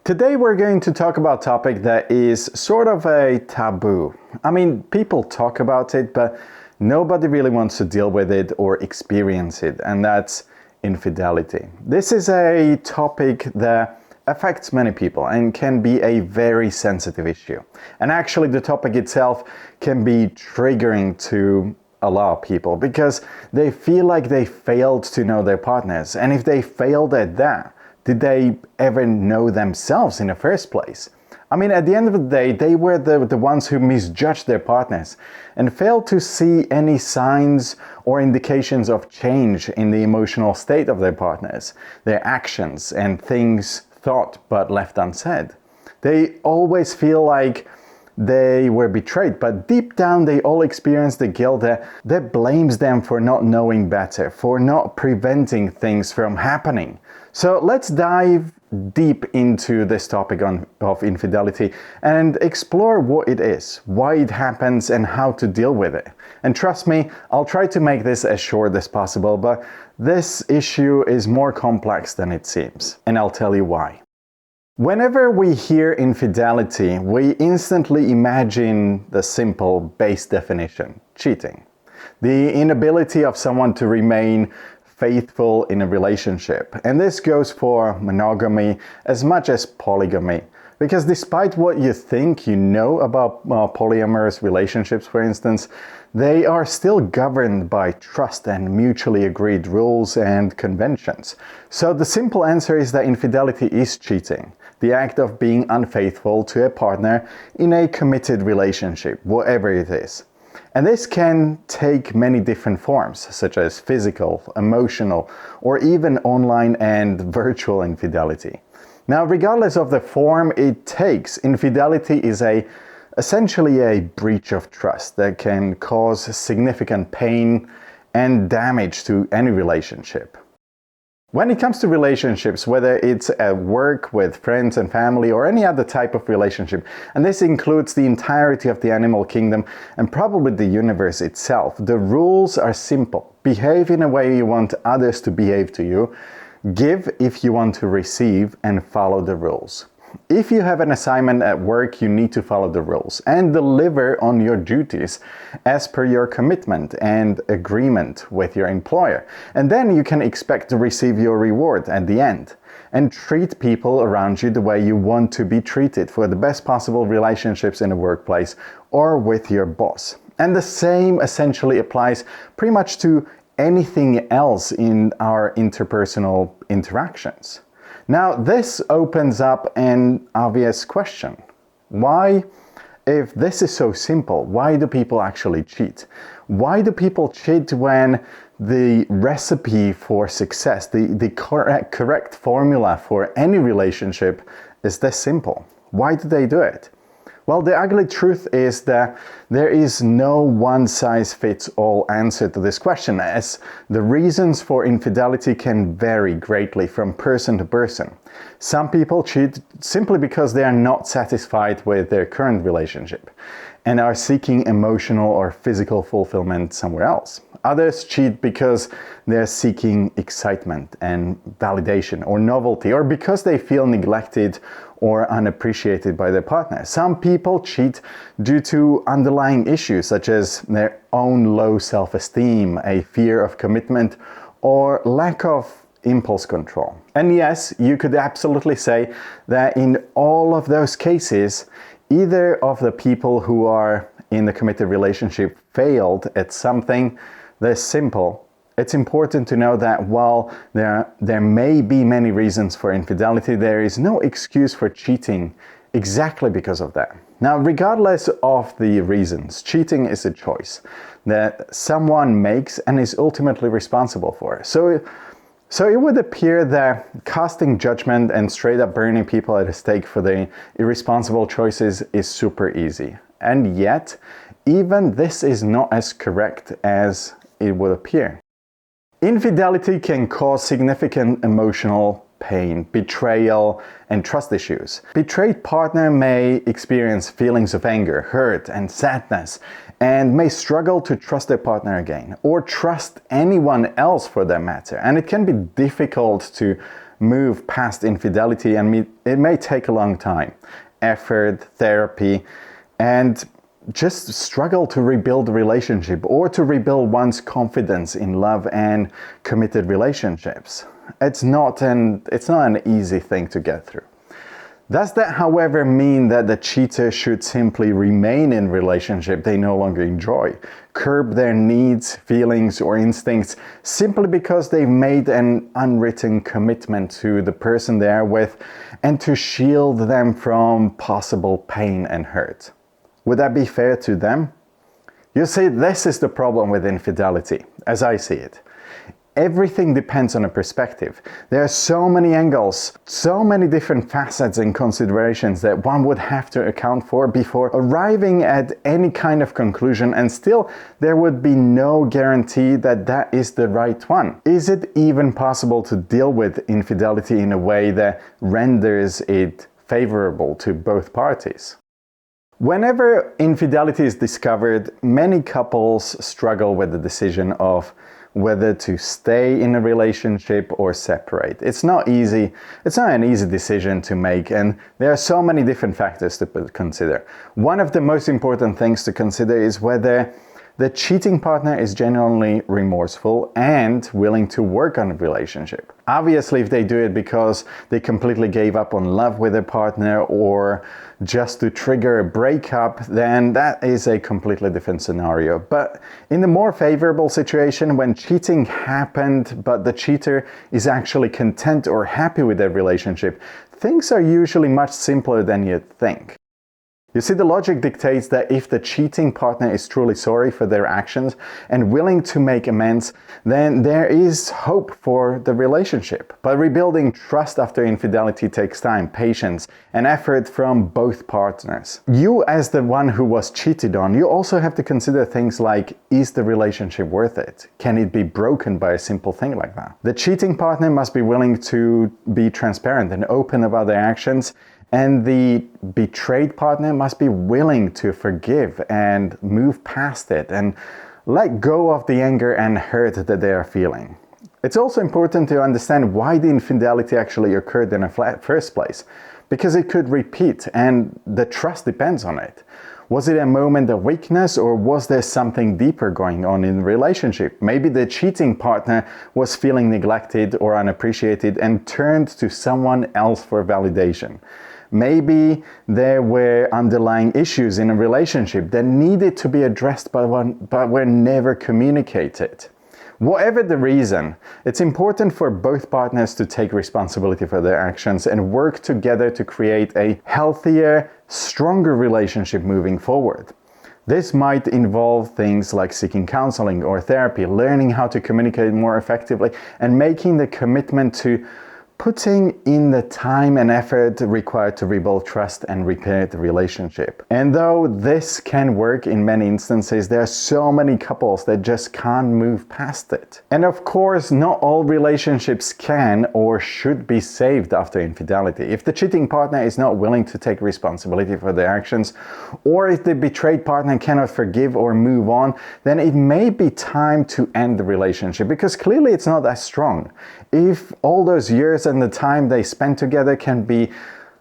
Today we're going to talk about a topic that is sort of a taboo. I mean, people talk about it, but nobody really wants to deal with it or experience it, and that's infidelity. This is a topic that affects many people and can be a very sensitive issue. And actually the topic itself can be triggering to a lot of people because they feel like they failed to know their partners. And if they failed at that, did they ever know themselves in the first place? I mean, at the end of the day, they were the ones who misjudged their partners and failed to see any signs or indications of change in the emotional state of their partners, their actions and things thought but left unsaid. They always feel like they were betrayed, but deep down they all experience the guilt that blames them for not knowing better, for not preventing things from happening. So let's dive deep into this topic of infidelity and explore what it is, why it happens, and how to deal with it. And trust me, I'll try to make this as short as possible, but this issue is more complex than it seems, and I'll tell you why. Whenever we hear infidelity, we instantly imagine the simple base definition: cheating. The inability of someone to remain faithful in a relationship. And this goes for monogamy as much as polygamy. Because despite what you think you know about polyamorous relationships, for instance, they are still governed by trust and mutually agreed rules and conventions. So the simple answer is that infidelity is cheating, the act of being unfaithful to a partner in a committed relationship, whatever it is. And this can take many different forms, such as physical, emotional, or even online and virtual infidelity. Now, regardless of the form it takes, infidelity is essentially a breach of trust that can cause significant pain and damage to any relationship. When it comes to relationships, whether it's at work, with friends and family, or any other type of relationship, and this includes the entirety of the animal kingdom and probably the universe itself, the rules are simple. Behave in a way you want others to behave to you, give if you want to receive, and follow the rules. If you have an assignment at work, you need to follow the rules and deliver on your duties as per your commitment and agreement with your employer. And then you can expect to receive your reward at the end. And treat people around you the way you want to be treated for the best possible relationships in the workplace or with your boss. And the same essentially applies pretty much to anything else in our interpersonal interactions. Now, this opens up an obvious question. Why, if this is so simple, why do people actually cheat? Why do people cheat when the recipe for success, the correct formula for any relationship is this simple? Why do they do it? Well, the ugly truth is that there is no one-size-fits-all answer to this question, as the reasons for infidelity can vary greatly from person to person. Some people cheat simply because they are not satisfied with their current relationship and are seeking emotional or physical fulfillment somewhere else. Others cheat because they're seeking excitement and validation or novelty, or because they feel neglected or unappreciated by their partner. Some people cheat due to underlying issues such as their own low self-esteem, a fear of commitment, or lack of impulse control. And yes, you could absolutely say that in all of those cases, either of the people who are in the committed relationship failed at something this simple. It's important to know that while there may be many reasons for infidelity, there is no excuse for cheating exactly because of that. Now, regardless of the reasons, cheating is a choice that someone makes and is ultimately responsible for. So it would appear that casting judgment and straight up burning people at a stake for the irresponsible choices is super easy. And yet, even this is not as correct as it would appear. Infidelity can cause significant emotional pain, betrayal, and trust issues. Betrayed partner may experience feelings of anger, hurt, and sadness, and may struggle to trust their partner again, or trust anyone else for that matter. And it can be difficult to move past infidelity, and it may take a long time, effort, therapy, and just struggle to rebuild the relationship or to rebuild one's confidence in love and committed relationships. It's not an easy thing to get through. Does that, however, mean that the cheater should simply remain in a relationship they no longer enjoy, curb their needs, feelings, or instincts simply because they've made an unwritten commitment to the person they are with and to shield them from possible pain and hurt? Would that be fair to them? You see, this is the problem with infidelity, as I see it. Everything depends on a perspective. There are so many angles, so many different facets and considerations that one would have to account for before arriving at any kind of conclusion, and still there would be no guarantee that that is the right one. Is it even possible to deal with infidelity in a way that renders it favorable to both parties? Whenever infidelity is discovered, many couples struggle with the decision of whether to stay in a relationship or separate. It's not easy. It's not an easy decision to make, and there are so many different factors to consider. One of the most important things to consider is whether the cheating partner is genuinely remorseful and willing to work on a relationship. Obviously, if they do it because they completely gave up on love with their partner or just to trigger a breakup, then that is a completely different scenario. But in the more favorable situation, when cheating happened but the cheater is actually content or happy with their relationship, things are usually much simpler than you'd think. You see, the logic dictates that if the cheating partner is truly sorry for their actions and willing to make amends, then there is hope for the relationship. But rebuilding trust after infidelity takes time, patience, and effort from both partners. You, as the one who was cheated on, you also have to consider things like, is the relationship worth it? Can it be broken by a simple thing like that? The cheating partner must be willing to be transparent and open about their actions, and the betrayed partner must be willing to forgive and move past it and let go of the anger and hurt that they are feeling. It's also important to understand why the infidelity actually occurred in the first place, because it could repeat and the trust depends on it. Was it a moment of weakness, or was there something deeper going on in the relationship? Maybe the cheating partner was feeling neglected or unappreciated and turned to someone else for validation. Maybe there were underlying issues in a relationship that needed to be addressed but were never communicated. Whatever the reason, it's important for both partners to take responsibility for their actions and work together to create a healthier, stronger relationship moving forward. This might involve things like seeking counseling or therapy, learning how to communicate more effectively, and making the commitment to putting in the time and effort required to rebuild trust and repair the relationship. And though this can work in many instances, there are so many couples that just can't move past it. And of course, not all relationships can or should be saved after infidelity. If the cheating partner is not willing to take responsibility for their actions, or if the betrayed partner cannot forgive or move on, then it may be time to end the relationship, because clearly it's not that strong. If all those years and the time they spent together can be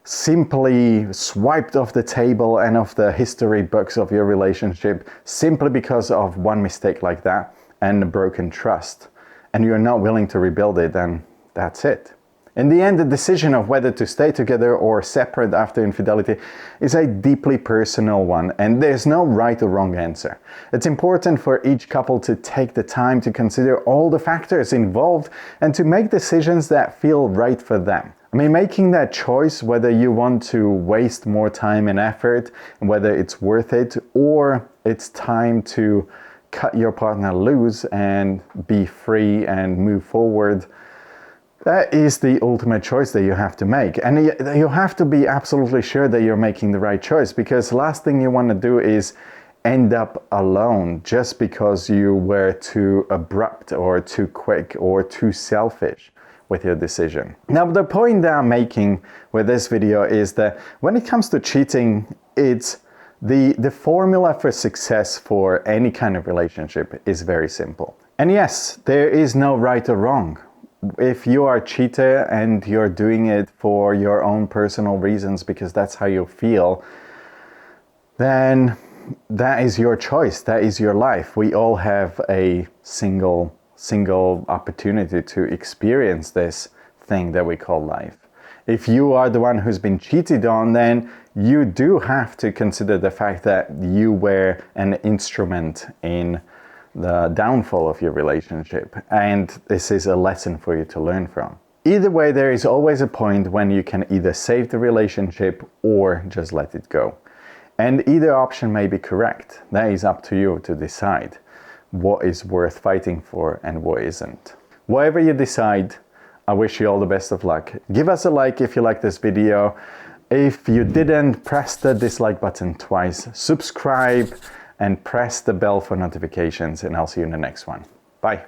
simply swiped off the table and off the history books of your relationship simply because of one mistake like that and a broken trust, and you're not willing to rebuild it, then that's it. In the end, the decision of whether to stay together or separate after infidelity is a deeply personal one, and there's no right or wrong answer. It's important for each couple to take the time to consider all the factors involved and to make decisions that feel right for them. I mean, making that choice, whether you want to waste more time and effort, whether it's worth it, or it's time to cut your partner loose and be free and move forward, that is the ultimate choice that you have to make. And you have to be absolutely sure that you're making the right choice, because the last thing you want to do is end up alone just because you were too abrupt or too quick or too selfish with your decision. Now, the point that I'm making with this video is that when it comes to cheating, it's the formula for success for any kind of relationship is very simple. And yes, there is no right or wrong. if you are a cheater and you're doing it for your own personal reasons because that's how you feel, then that is your choice. That is your life. We all have a single opportunity to experience this thing that we call life. If you are the one who's been cheated on, then you do have to consider the fact that you were an instrument in the downfall of your relationship. And this is a lesson for you to learn from. Either way, there is always a point when you can either save the relationship or just let it go. And either option may be correct. That is up to you to decide what is worth fighting for and what isn't. Whatever you decide, I wish you all the best of luck. Give us a like if you like this video. If you didn't, press the dislike button twice, subscribe, and press the bell for notifications, and I'll see you in the next one. Bye.